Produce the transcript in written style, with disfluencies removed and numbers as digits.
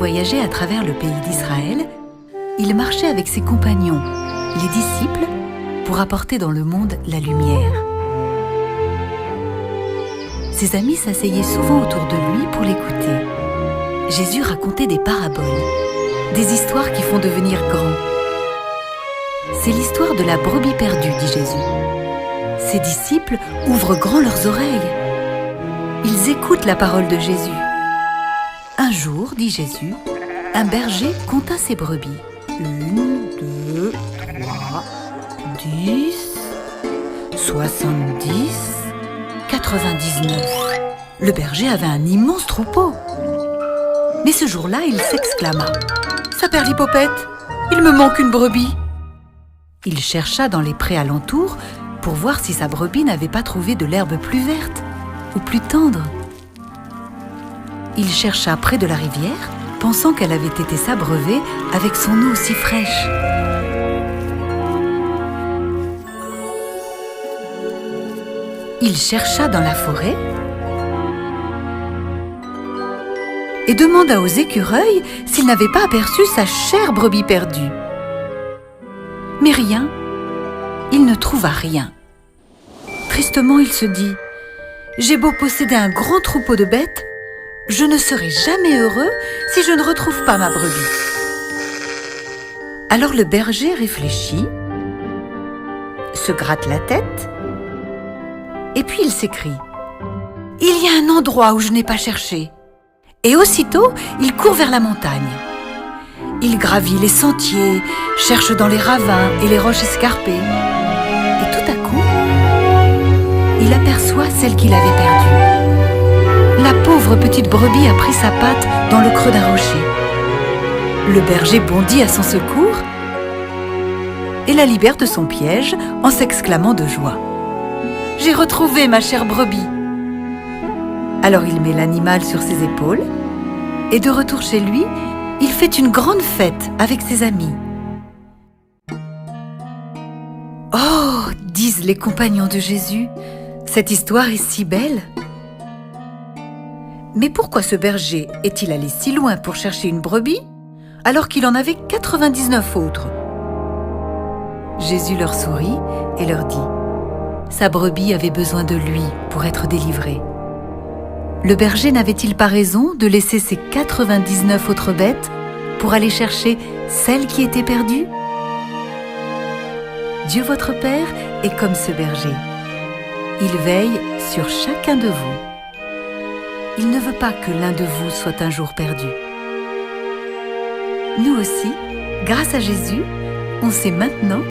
Voyageait à travers le pays d'Israël, il marchait avec ses compagnons, les disciples, pour apporter dans le monde la lumière. Ses amis s'asseyaient souvent autour de lui pour l'écouter. Jésus racontait des paraboles, des histoires qui font devenir grand. C'est l'histoire de la brebis perdue, dit Jésus. Ses disciples ouvrent grand leurs oreilles. Ils écoutent la parole de Jésus. Un jour, dit Jésus, un berger compta ses brebis. 1, 2, 3, 10, 70, 99. Le berger avait un immense troupeau. Mais ce jour-là, il s'exclama. « Saperlipopette, il me manque une brebis !» Il chercha dans les prés alentours pour voir si sa brebis n'avait pas trouvé de l'herbe plus verte ou plus tendre. Il chercha près de la rivière, pensant qu'elle avait été s'abreuver avec son eau si fraîche. Il chercha dans la forêt et demanda aux écureuils s'ils n'avaient pas aperçu sa chère brebis perdue. Mais rien, il ne trouva rien. Tristement, il se dit « J'ai beau posséder un grand troupeau de bêtes, je ne serai jamais heureux si je ne retrouve pas ma brebis. » Alors le berger réfléchit, se gratte la tête, et puis il s'écrie « Il y a un endroit où je n'ai pas cherché. » Et aussitôt, il court vers la montagne. Il gravit les sentiers, cherche dans les ravins et les roches escarpées. Et tout à coup, il aperçoit celle qu'il avait perdue. La pauvre petite brebis a pris sa patte dans le creux d'un rocher. Le berger bondit à son secours et la libère de son piège en s'exclamant de joie. « J'ai retrouvé ma chère brebis !» Alors il met l'animal sur ses épaules et de retour chez lui, il fait une grande fête avec ses amis. « Oh !» disent les compagnons de Jésus, « cette histoire est si belle !» Mais pourquoi ce berger est-il allé si loin pour chercher une brebis alors qu'il en avait 99 autres? Jésus leur sourit et leur dit « Sa brebis avait besoin de lui pour être délivrée. » Le berger n'avait-il pas raison de laisser ses 99 autres bêtes pour aller chercher celle qui était perdue? Dieu votre Père est comme ce berger. Il veille sur chacun de vous. Il ne veut pas que l'un de vous soit un jour perdu. Nous aussi, grâce à Jésus, on sait maintenant